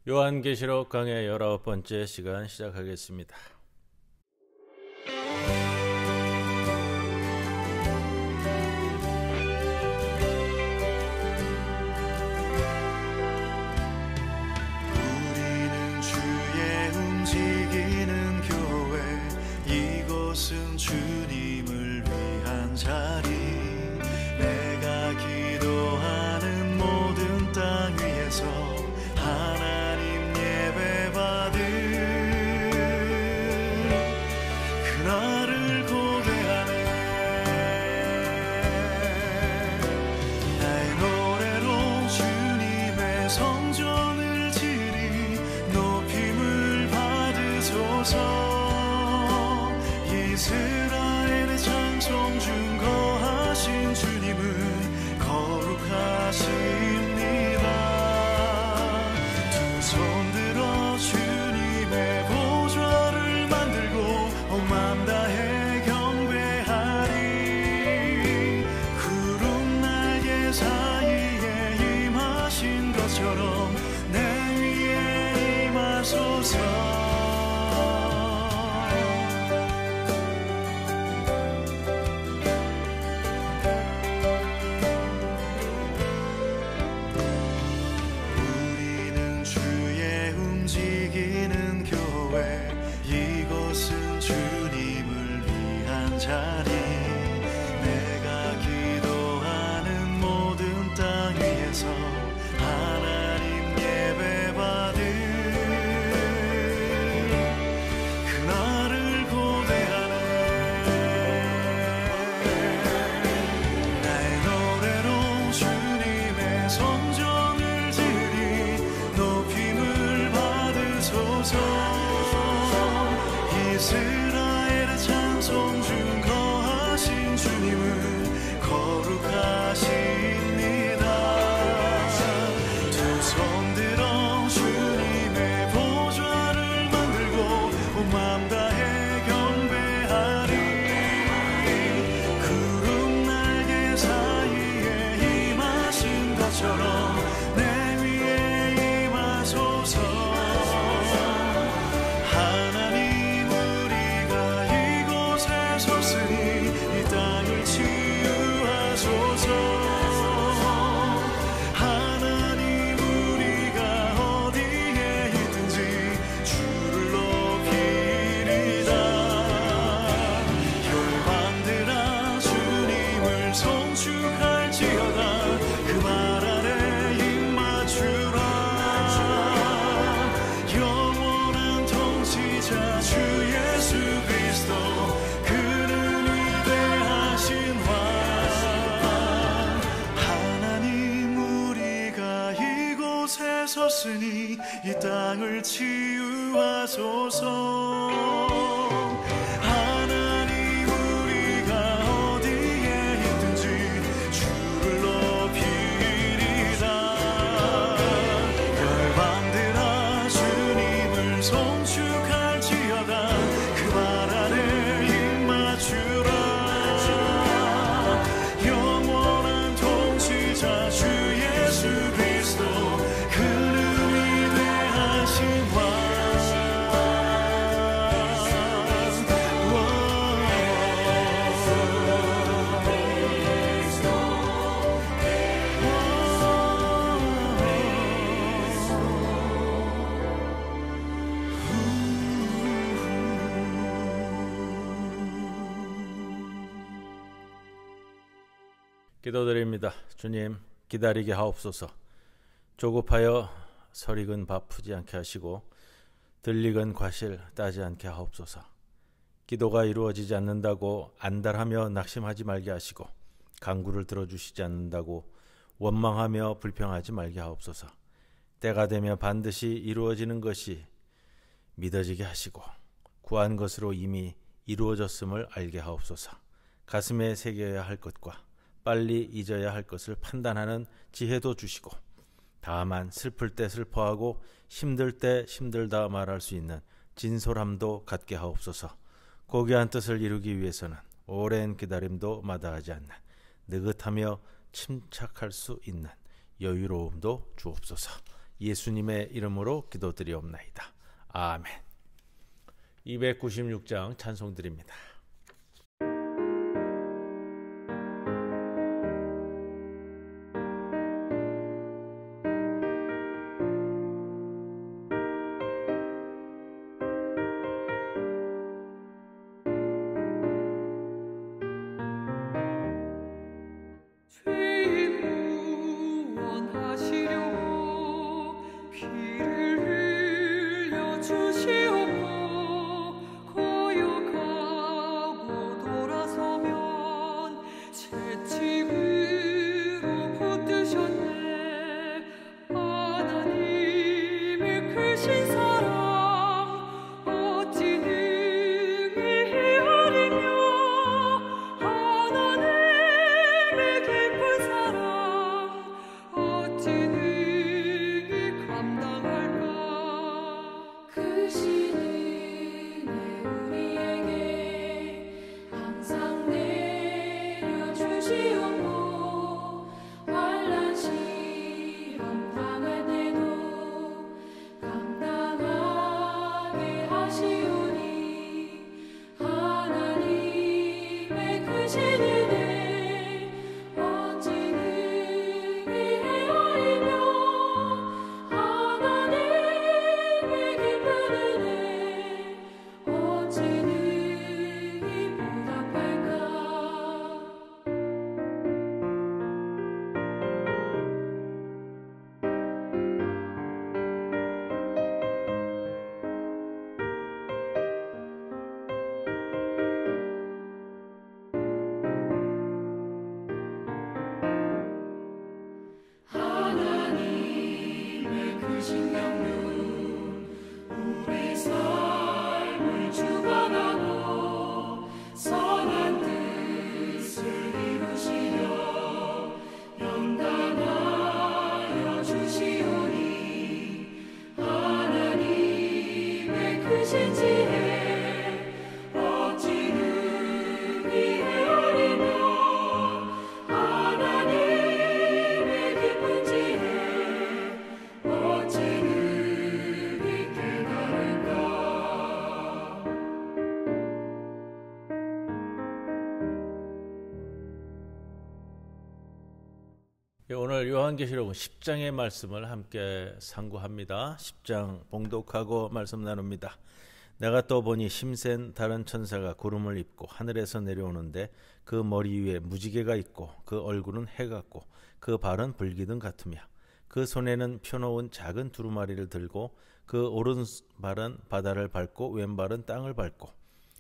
요한계시록 강의 19번째 시간 시작하겠습니다. 우리는 주의 움직이는 교회, 이곳은 주님을 위한 자리. 내가 기도하는 모든 땅 위에서 하나님 예배 받을 그날을 고대하네. 나의 노래로 주님의 성전을 지리 높임을 받으소서. 이스라엘의 찬송 중 거하신 주님은 거룩하십니다. 손 들어 주님의 보좌를 만들고 온 맘 다해 경배하리. 구름 날개 사이에 임하신 것처럼 내 위에 임하소서. 움직이는 교회, 이곳은 주님을 위한 자리. 내가 기도하는 모든 땅 위에서 하나님 예배 받을 그날을 고대하네. 나의 노래로 주님의 성전을 지리 높임을 받으소서. 이스라엘의 찬송 중 거하신 주님은 거룩하십니다. 두 손 들어 주님의 보좌를 만들고 온 맘 다해 경배하리. 구름 날개 사이에 임하신 것처럼 내 위에 임하소서. 하나님, 우리가 이곳에 섰으니 이 땅을 치유하소서. 하나님, 우리가 어디에 있든지 주를 높이리다. 열방들아 주님을 송축할지어다. 그 말 아래 입 맞추라. 영원한 통치자 주 예수 그리스도, 그는 위대하신 왕. 하나님, 우리가 이곳에 섰으니 이 땅을 치유하소서. 하나님, 우리가 어디에 있든지 주를 높이리다. 열방들아 주님을 송축할지어다. 그 말 아래 입 맞추라. 영원한 통치자 주 예수 그리스도, 그는 위대하신 왕. 기도드립니다. 주님, 기다리게 하옵소서. 조급하여 설익은 밥 푸지 않게 하시고 들릭은 과실 따지 않게 하옵소서. 기도가 이루어지지 않는다고 안달하며 낙심하지 말게 하시고 간구를 들어주시지 않는다고 원망하며 불평하지 말게 하옵소서. 때가 되면 반드시 이루어지는 것이 믿어지게 하시고 구한 것으로 이미 이루어졌음을 알게 하옵소서. 가슴에 새겨야 할 것과 빨리 잊어야 할 것을 판단하는 지혜도 주시고 다만 슬플 때 슬퍼하고 힘들 때 힘들다 말할 수 있는 진솔함도 갖게 하옵소서. 고귀한 뜻을 이루기 위해서는 오랜 기다림도 마다하지 않는 느긋하며 침착할 수 있는 여유로움도 주옵소서. 예수님의 이름으로 기도드리옵나이다. 아멘. 296장 찬송드립니다. 오늘 요한계시록 10장의 말씀을 함께 상고합니다. 10장 봉독하고 말씀 나눕니다. 내가 또 보니 힘센 다른 천사가 구름을 입고 하늘에서 내려오는데 그 머리 위에 무지개가 있고 그 얼굴은 해 같고 그 발은 불기둥 같으며 그 손에는 펴놓은 작은 두루마리를 들고 그 오른발은 바다를 밟고 왼발은 땅을 밟고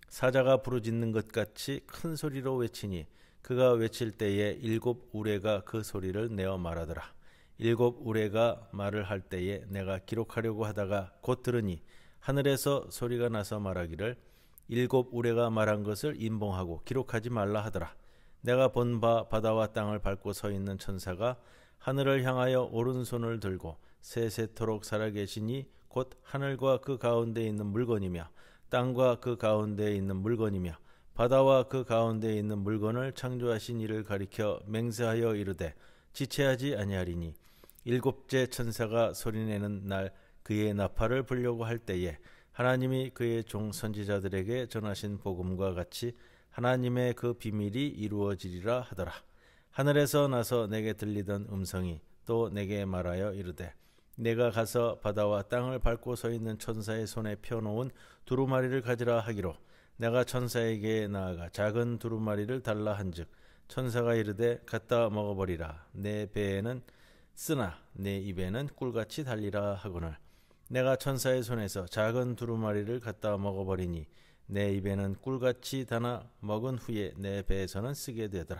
사자가 부르짖는 것 같이 큰 소리로 외치니 그가 외칠 때에 7 우레가 그 소리를 내어 말하더라. 7 우레가 말을 할 때에 내가 기록하려고 하다가 곧 들으니 하늘에서 소리가 나서 말하기를 7 우레가 말한 것을 인봉하고 기록하지 말라 하더라. 내가 본 바 바다와 땅을 밟고 서 있는 천사가 하늘을 향하여 오른손을 들고 세세토록 살아계시니 곧 하늘과 그 가운데 있는 물건이며 땅과 그 가운데 있는 물건이며 바다와 그 가운데 있는 물건을 창조하신 이를 가리켜 맹세하여 이르되 지체하지 아니하리니 7째 천사가 소리내는 날 그의 나팔을 불려고 할 때에 하나님이 그의 종 선지자들에게 전하신 복음과 같이 하나님의 그 비밀이 이루어지리라 하더라. 하늘에서 나서 내게 들리던 음성이 또 내게 말하여 이르되 내가 가서 바다와 땅을 밟고 서 있는 천사의 손에 펴놓은 두루마리를 가지라 하기로 내가 천사에게 나아가 작은 두루마리를 달라 한즉 천사가 이르되 갖다 먹어버리라. 내 배에는 쓰나 내 입에는 꿀같이 달리라 하거늘 내가 천사의 손에서 작은 두루마리를 갖다 먹어버리니 내 입에는 꿀같이 다나 먹은 후에 내 배에서는 쓰게 되더라.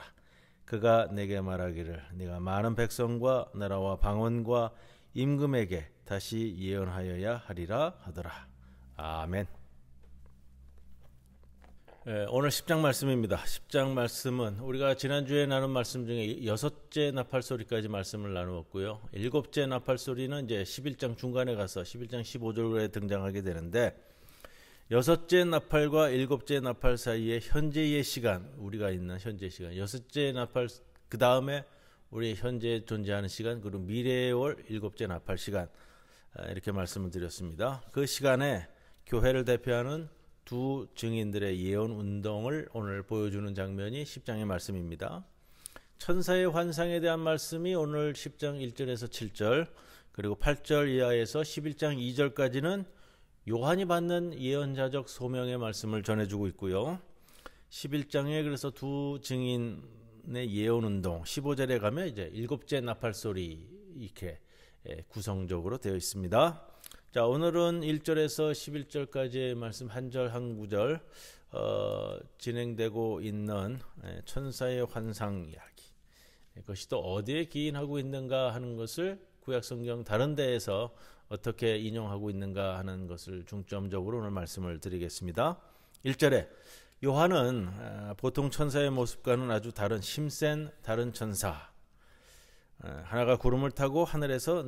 그가 내게 말하기를 네가 많은 백성과 나라와 방언과 임금에게 다시 예언하여야 하리라 하더라. 아멘. 오늘 10장 말씀입니다. 10장 말씀은 우리가 지난주에 나눈 말씀 중에 6째 나팔소리까지 말씀을 나누었고요. 7째 나팔소리는 이제 11장 중간에 가서 11장 15절에 등장하게 되는데 6째 나팔과 7째 나팔 사이에 현재의 시간, 우리가 있는 현재 시간, 6째 나팔 그 다음에 우리 현재 존재하는 시간, 그리고 미래에 올 7째 나팔 시간, 이렇게 말씀을 드렸습니다. 그 시간에 교회를 대표하는 두 증인들의 예언 운동을 오늘 보여주는 장면이 10장의 말씀입니다. 천사의 환상에 대한 말씀이 오늘 10장 1절에서 7절, 그리고 8절 이하에서 11장 2절까지는 요한이 받는 예언자적 소명의 말씀을 전해주고 있고요. 11장에 그래서 두 증인의 예언 운동, 15절에 가면 이제 7째 나팔 소리 이렇게 구성적으로 되어 있습니다. 자, 오늘은 1절에서 11절까지의 말씀 한 절 한 구절 진행되고 있는 천사의 환상 이야기, 그것이 또 어디에 기인하고 있는가 하는 것을 구약성경 다른 데에서 어떻게 인용하고 있는가 하는 것을 중점적으로 오늘 말씀을 드리겠습니다. 1절에 요한은 보통 천사의 모습과는 아주 다른 힘센 다른 천사, 하나가 구름을 타고 하늘에서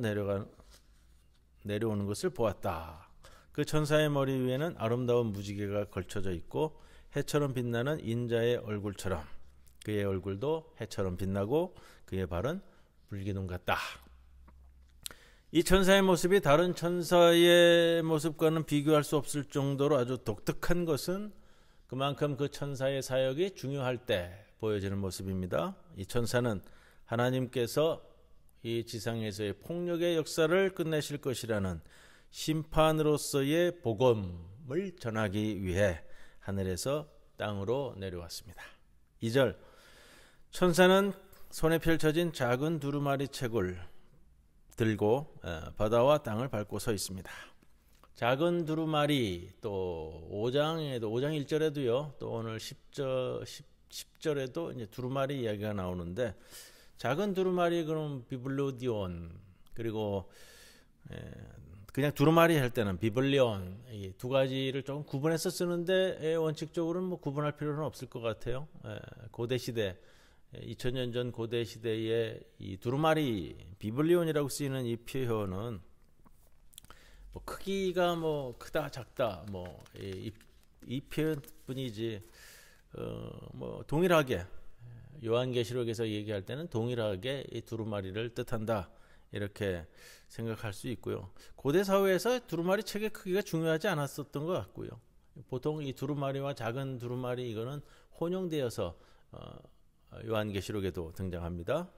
내려오는 것을 보았다. 그 천사의 머리 위에는 아름다운 무지개가 걸쳐져 있고 해처럼 빛나는 인자의 얼굴처럼, 그의 얼굴도 해처럼 빛나고 그의 발은 불기둥 같다. 이 천사의 모습이 다른 천사의 모습과는 비교할 수 없을 정도로 아주 독특한 것은 그만큼 그 천사의 사역이 중요할 때 보여지는 모습입니다. 이 천사는 하나님께서 이 지상에서의 폭력의 역사를 끝내실 것이라는 심판으로서의 복음을 전하기 위해 하늘에서 땅으로 내려왔습니다. 2절, 천사는 손에 펼쳐진 작은 두루마리 책을 들고 바다와 땅을 밟고 서 있습니다. 작은 두루마리, 또 5장 1절에도요, 또 오늘 10절에도 이제 두루마리 이야기가 나오는데, 작은 두루마리 그럼 비블로디온, 그리고 그냥 두루마리 할 때는 비블리온, 이 두 가지를 조금 구분해서 쓰는데 원칙적으로는 뭐 구분할 필요는 없을 것 같아요. 고대 시대, 2000년 전 고대 시대에 이 두루마리 비블리온이라고 쓰이는 이 표현은 뭐 크기가 뭐 크다 작다 뭐 이 표현뿐이지 뭐 동일하게 요한계시록에서 얘기할 때는 동일하게 이 두루마리를 뜻한다, 이렇게 생각할 수 있고요. 고대 사회에서 두루마리 책의 크기가 중요하지 않았었던 것 같고요. 보통 이 두루마리와 작은 두루마리 이거는 혼용되어서 요한계시록에도 등장합니다.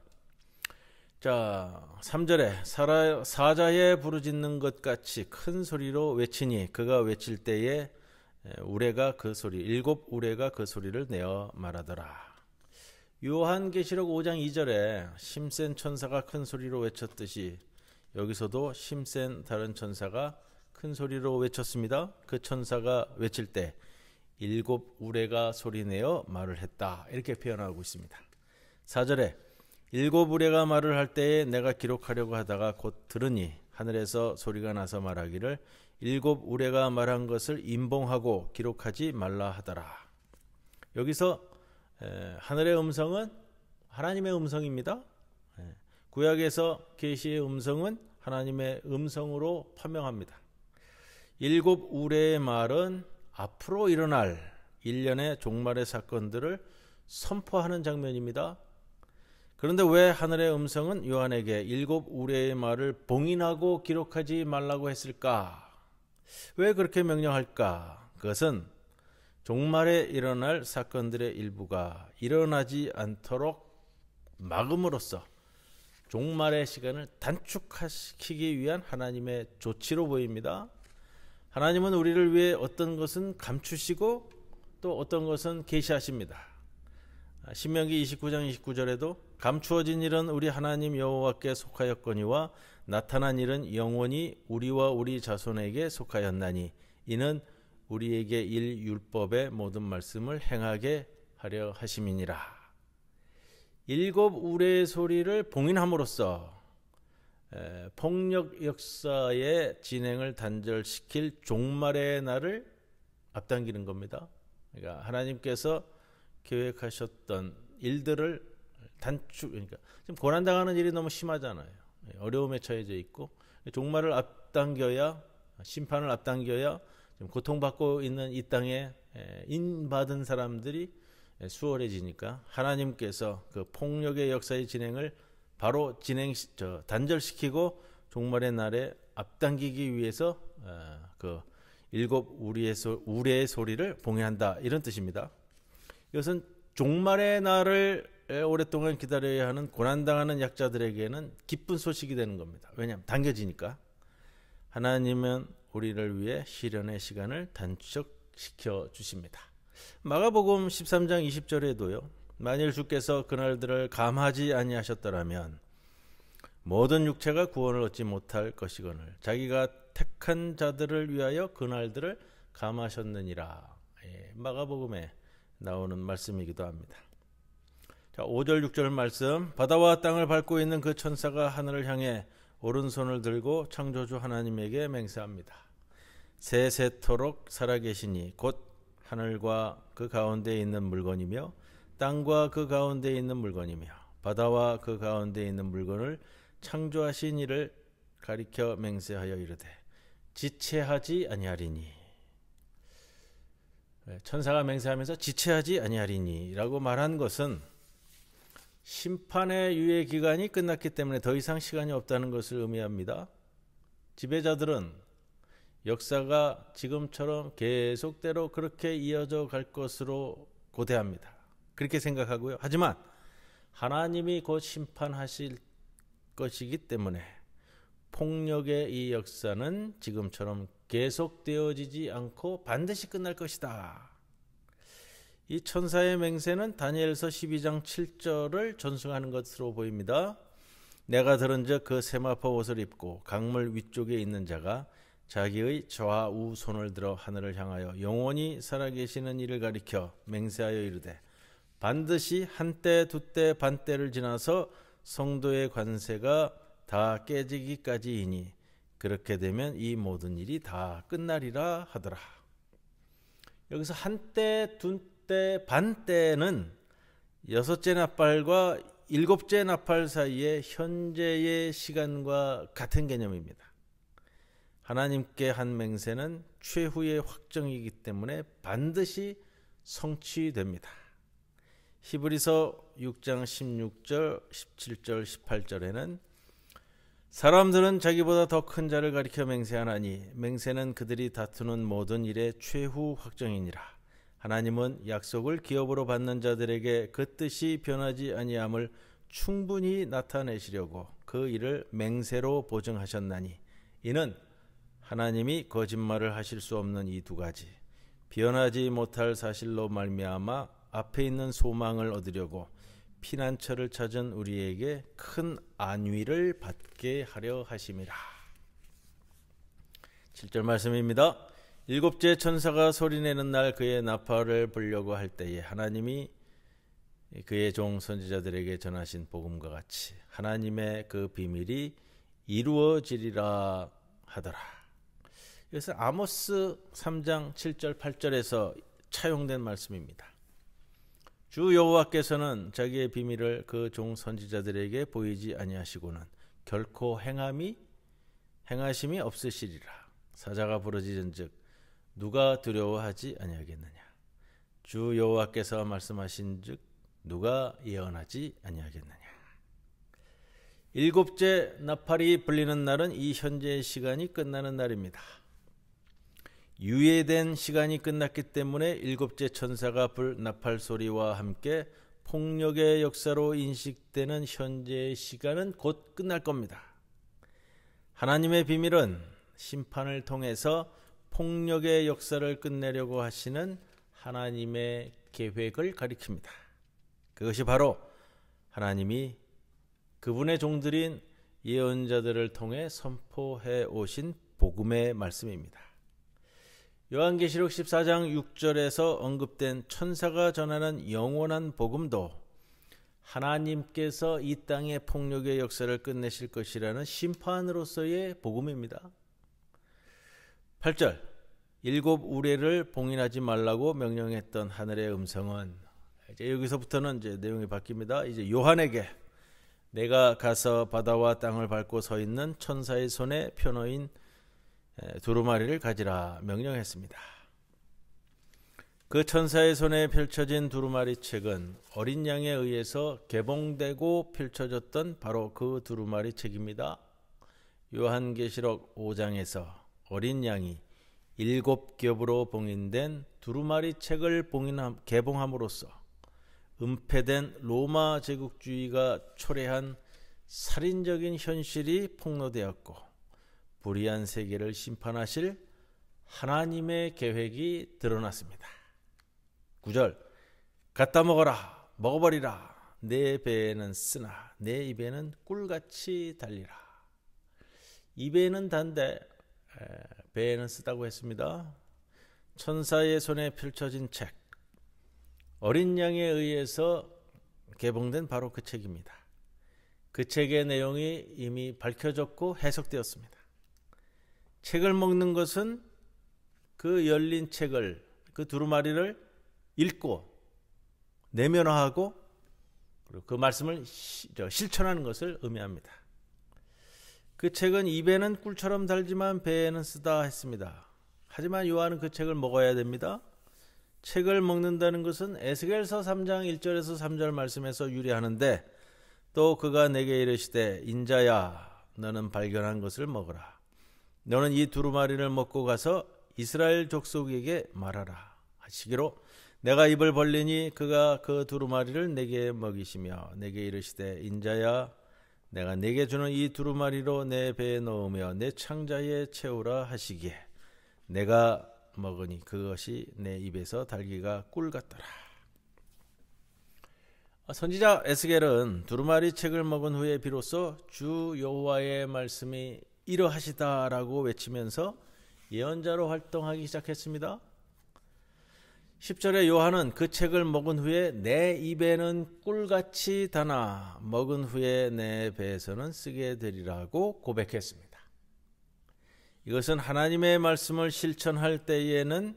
자, 3절에 사자에 부르짖는 것 같이 큰 소리로 외치니 그가 외칠 때에 우레가 그 소리, 7 우레가 그 소리를 내어 말하더라. 요한계시록 5장 2절에 힘센 천사가 큰 소리로 외쳤듯이 여기서도 힘센 다른 천사가 큰 소리로 외쳤습니다. 그 천사가 외칠 때 7 우레가 소리내어 말을 했다, 이렇게 표현하고 있습니다. 4절에 7 우레가 말을 할 때에 내가 기록하려고 하다가 곧 들으니 하늘에서 소리가 나서 말하기를 7 우레가 말한 것을 임봉하고 기록하지 말라 하더라. 여기서 하늘의 음성은 하나님의 음성입니다. 구약에서 계시의 음성은 하나님의 음성으로 판명합니다. 7 우레의 말은 앞으로 일어날 일련의 종말의 사건들을 선포하는 장면입니다. 그런데 왜 하늘의 음성은 요한에게 7 우레의 말을 봉인하고 기록하지 말라고 했을까? 왜 그렇게 명령할까? 그것은 종말에 일어날 사건들의 일부가 일어나지 않도록 막음으로써 종말의 시간을 단축시키기 위한 하나님의 조치로 보입니다. 하나님은 우리를 위해 어떤 것은 감추시고 또 어떤 것은 계시하십니다. 신명기 29장 29절에도 감추어진 일은 우리 하나님 여호와께 속하였거니와 나타난 일은 영원히 우리와 우리 자손에게 속하였나니 이는 우리에게 일 율법의 모든 말씀을 행하게 하려 하심이니라. 7 우레의 소리를 봉인함으로써 폭력 역사의 진행을 단절시킬 종말의 날을 앞당기는 겁니다. 그러니까 하나님께서 계획하셨던 일들을 그러니까 지금 고난당하는 일이 너무 심하잖아요. 어려움에 처해져 있고 종말을 앞당겨야, 심판을 앞당겨야 지금 고통받고 있는 이 땅에 인받은 사람들이 수월해지니까 하나님께서 그 폭력의 역사의 진행을 바로 단절시키고 종말의 날에 앞당기기 위해서 그 일곱 우레의 소리를 봉해한다, 이런 뜻입니다. 이것은 종말의 날을 오랫동안 기다려야 하는 고난당하는 약자들에게는 기쁜 소식이 되는 겁니다. 왜냐하면 당겨지니까. 하나님은 우리를 위해 시련의 시간을 단축시켜 주십니다. 마가복음 13장 20절에도요. 만일 주께서 그날들을 감하지 아니하셨더라면 모든 육체가 구원을 얻지 못할 것이거늘 자기가 택한 자들을 위하여 그날들을 감하셨느니라. 마가복음에 나오는 말씀이기도 합니다. 자, 5절 6절 말씀. 바다와 땅을 밟고 있는 그 천사가 하늘을 향해 오른손을 들고 창조주 하나님에게 맹세합니다. 세세토록 살아계시니 곧 하늘과 그 가운데 있는 물건이며 땅과 그 가운데 있는 물건이며 바다와 그 가운데 있는 물건을 창조하신 이를 가리켜 맹세하여 이르되 지체하지 아니하리니. 천사가 맹세하면서 지체하지 아니하리니 라고 말한 것은 심판의 유예 기간이 끝났기 때문에 더 이상 시간이 없다는 것을 의미합니다. 지배자들은 역사가 지금처럼 계속대로 그렇게 이어져 갈 것으로 고대합니다. 그렇게 생각하고요. 하지만 하나님이 곧 심판하실 것이기 때문에 폭력의 이 역사는 지금처럼 계속되어지지 않고 반드시 끝날 것이다. 이 천사의 맹세는 다니엘서 12장 7절을 전승하는 것으로 보입니다. 내가 들은즉 그 세마포 옷을 입고 강물 위쪽에 있는 자가 자기의 좌우 손을 들어 하늘을 향하여 영원히 살아계시는 이를 가리켜 맹세하여 이르되 반드시 한때 두때 반때를 지나서 성도의 관세가 다 깨지기까지이니 그렇게 되면 이 모든 일이 다 끝나리라 하더라. 여기서 한때 두때 반때는 여섯째 나팔과 일곱째 나팔 사이의 현재의 시간과 같은 개념입니다. 하나님께 한 맹세는 최후의 확정이기 때문에 반드시 성취됩니다. 히브리서 6장 16절, 17절, 18절에는 사람들은 자기보다 더 큰 자를 가리켜 맹세하나니 맹세는 그들이 다투는 모든 일의 최후 확정이니라. 하나님은 약속을 기업으로 받는 자들에게 그 뜻이 변하지 아니함을 충분히 나타내시려고 그 일을 맹세로 보증하셨나니 이는 하나님이 거짓말을 하실 수 없는 이 두 가지 변하지 못할 사실로 말미암아 앞에 있는 소망을 얻으려고 피난처를 찾은 우리에게 큰 안위를 받게 하려 하심이라. 7절 말씀입니다. 일곱째 천사가 소리내는 날 그의 나팔을 불려고 할 때에 하나님이 그의 종 선지자들에게 전하신 복음과 같이 하나님의 그 비밀이 이루어지리라 하더라. 이것은 아모스 3장 7절 8절에서 차용된 말씀입니다. 주 여호와께서는 자기의 비밀을 그 종 선지자들에게 보이지 아니하시고는 결코 행하심이 없으시리라. 사자가 부르짖은즉 누가 두려워하지 아니하겠느냐. 주 여호와께서 말씀하신즉 누가 예언하지 아니하겠느냐. 일곱째 나팔이 불리는 날은 이 현재의 시간이 끝나는 날입니다. 유예된 시간이 끝났기 때문에 일곱째 천사가 불 나팔 소리와 함께 폭력의 역사로 인식되는 현재의 시간은 곧 끝날 겁니다. 하나님의 비밀은 심판을 통해서 폭력의 역사를 끝내려고 하시는 하나님의 계획을 가리킵니다. 그것이 바로 하나님이 그분의 종들인 예언자들을 통해 선포해 오신 복음의 말씀입니다. 요한계시록 14장 6절에서 언급된 천사가 전하는 영원한 복음도 하나님께서 이 땅의 폭력의 역사를 끝내실 것이라는 심판으로서의 복음입니다. 8절 일곱 우레를 봉인하지 말라고 명령했던 하늘의 음성은 이제 여기서부터는 이제 내용이 바뀝니다. 이제 요한에게 내가 가서 바다와 땅을 밟고 서 있는 천사의 손에 펴놓인 두루마리를 가지라 명령했습니다. 그 천사의 손에 펼쳐진 두루마리 책은 어린 양에 의해서 개봉되고 펼쳐졌던 바로 그 두루마리 책입니다. 요한계시록 5장에서 어린 양이 7겹으로 봉인된 두루마리 책을 개봉함으로써 은폐된 로마 제국주의가 초래한 살인적인 현실이 폭로되었고 불의한 세계를 심판하실 하나님의 계획이 드러났습니다. 9절 갖다 먹어라 먹어버리라 내 배에는 쓰나 내 입에는 꿀같이 달리라. 입에는 단데 배에는 쓰다고 했습니다. 천사의 손에 펼쳐진 책 어린 양에 의해서 개봉된 바로 그 책입니다. 그 책의 내용이 이미 밝혀졌고 해석되었습니다. 책을 먹는 것은 그 열린 책을 그 두루마리를 읽고 내면화하고 그리고 그 말씀을 실천하는 것을 의미합니다. 그 책은 입에는 꿀처럼 달지만 배에는 쓰다 했습니다. 하지만 요한은 그 책을 먹어야 됩니다. 책을 먹는다는 것은 에스겔서 3장 1절에서 3절 말씀에서 유래하는데 또 그가 내게 이르시되 인자야 너는 발견한 것을 먹으라. 너는 이 두루마리를 먹고 가서 이스라엘 족속에게 말하라 하시기로 내가 입을 벌리니 그가 그 두루마리를 내게 먹이시며 내게 이르시되 인자야 내가 내게 주는 이 두루마리로 내 배에 넣으며 내 창자에 채우라 하시기에 내가 먹으니 그것이 내 입에서 달기가 꿀 같더라. 선지자 에스겔은 두루마리 책을 먹은 후에 비로소 주 여호와의 말씀이 이러하시다라고 외치면서 예언자로 활동하기 시작했습니다. 10절에 요한은 그 책을 먹은 후에 내 입에는 꿀같이 다나 먹은 후에 내 배에서는 쓰게 되리라고 고백했습니다. 이것은 하나님의 말씀을 실천할 때에는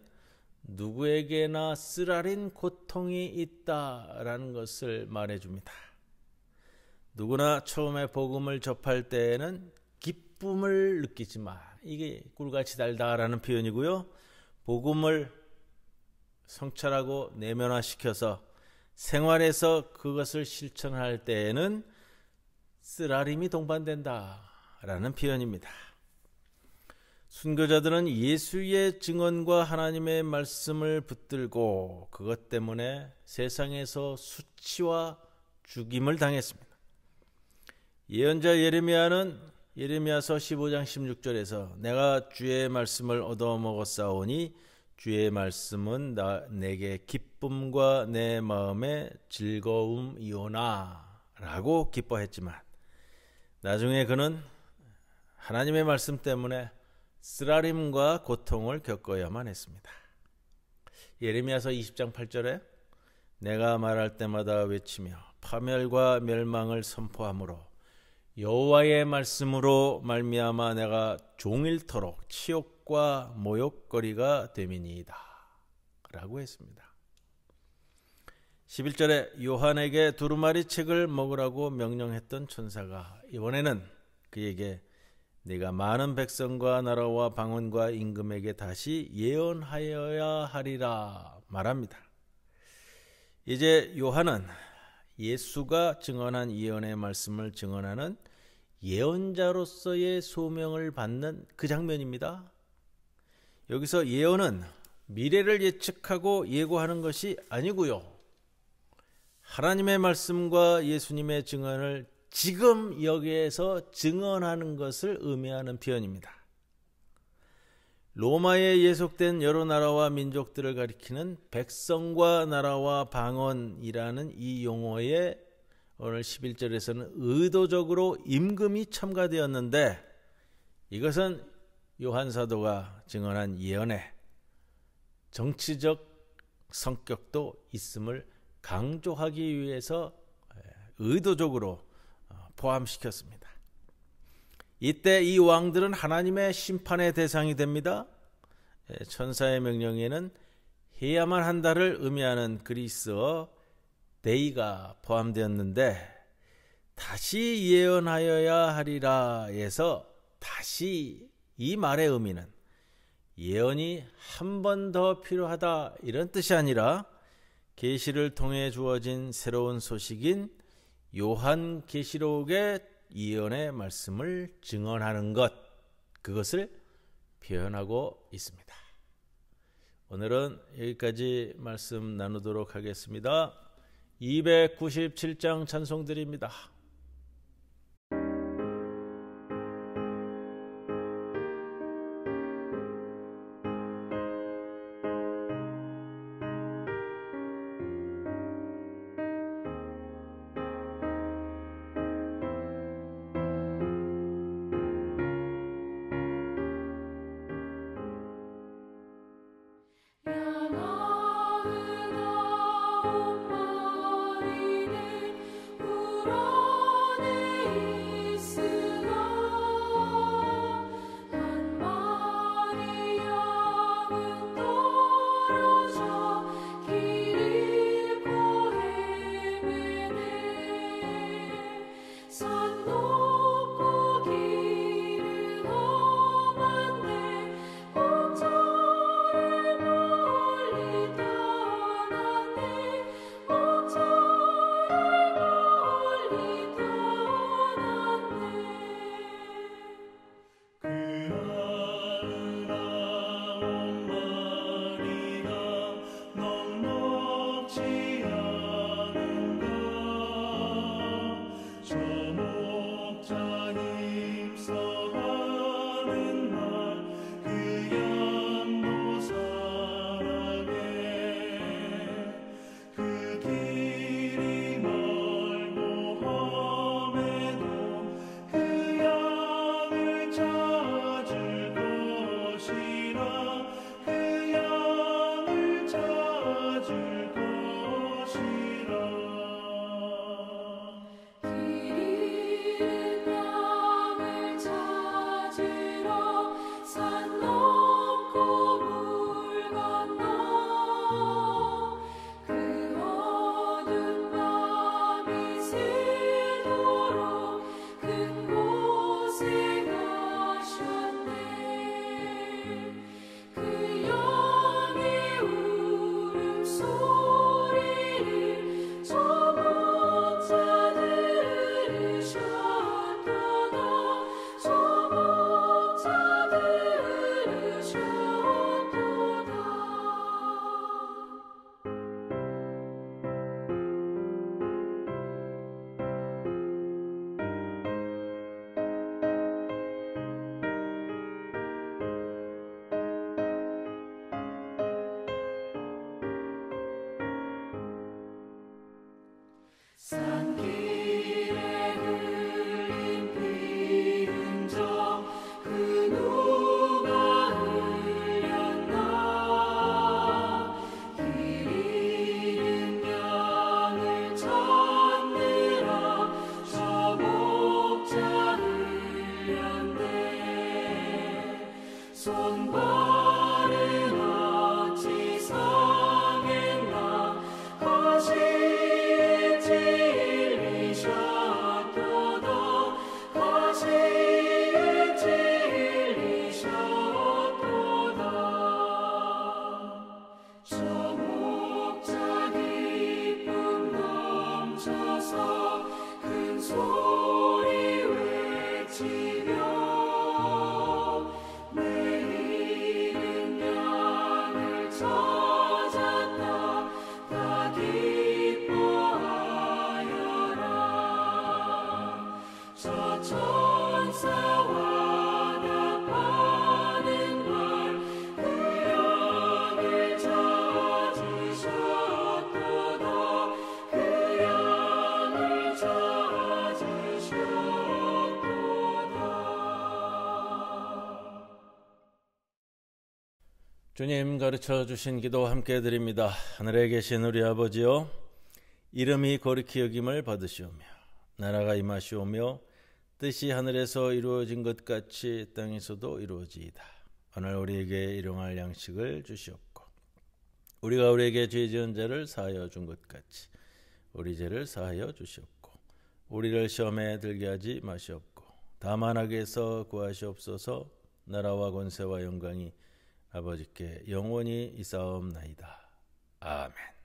누구에게나 쓰라린 고통이 있다라는 것을 말해줍니다. 누구나 처음에 복음을 접할 때에는 기쁨을 느끼지만 이게 꿀같이 달다라는 표현이고요. 복음을 성찰하고 내면화시켜서 생활에서 그것을 실천할 때에는 쓰라림이 동반된다라는 표현입니다. 순교자들은 예수의 증언과 하나님의 말씀을 붙들고 그것 때문에 세상에서 수치와 죽임을 당했습니다. 예언자 예레미야는 예레미야서 15장 16절에서 내가 주의 말씀을 얻어먹었사오니 주의 말씀은 내게 기쁨과 내 마음의 즐거움이오나 라고 기뻐했지만 나중에 그는 하나님의 말씀 때문에 쓰라림과 고통을 겪어야만 했습니다. 예레미야서 20장 8절에 내가 말할 때마다 외치며 파멸과 멸망을 선포하므로 여호와의 말씀으로 말미암아 내가 종일토록 치욕과 모욕거리가 됨이니이다 라고 했습니다. 11절에 요한에게 두루마리 책을 먹으라고 명령했던 천사가 이번에는 그에게 네가 많은 백성과 나라와 방언과 임금에게 다시 예언하여야 하리라 말합니다. 이제 요한은 예수가 증언한 예언의 말씀을 증언하는 예언자로서의 소명을 받는 그 장면입니다. 여기서 예언은 미래를 예측하고 예고하는 것이 아니고요. 하나님의 말씀과 예수님의 증언을 지금 여기에서 증언하는 것을 의미하는 표현입니다. 로마에 예속된 여러 나라와 민족들을 가리키는 백성과 나라와 방언이라는 이 용어에 오늘 11절에서는 의도적으로 임금이 첨가되었는데 이것은 요한 사도가 증언한 예언에 정치적 성격도 있음을 강조하기 위해서 의도적으로 포함시켰습니다. 이때 이 왕들은 하나님의 심판의 대상이 됩니다. 천사의 명령에는 해야만 한다를 의미하는 그리스어 데이가 포함되었는데 다시 예언하여야 하리라에서 다시 이 말의 의미는 예언이 한 번 더 필요하다 이런 뜻이 아니라 계시를 통해 주어진 새로운 소식인 요한계시록의 예언의 말씀을 증언하는 것, 그것을 표현하고 있습니다. 오늘은 여기까지 말씀 나누도록 하겠습니다. 297장 찬송드립니다. 주님 가르쳐 주신 기도 함께 드립니다. 하늘에 계신 우리 아버지요, 이름이 거룩히 여김을 받으시오며 나라가 임하시오며 뜻이 하늘에서 이루어진 것 같이 땅에서도 이루어지이다. 오늘 우리에게 일용할 양식을 주시옵고 우리가 우리에게 죄 지은 자를 사하여 준 것 같이 우리 죄를 사하여 주시옵고 우리를 시험에 들게 하지 마시옵고 다만 악에서 구하시옵소서. 나라와 권세와 영광이 아버지께 영원히 있사옵나이다. 아멘.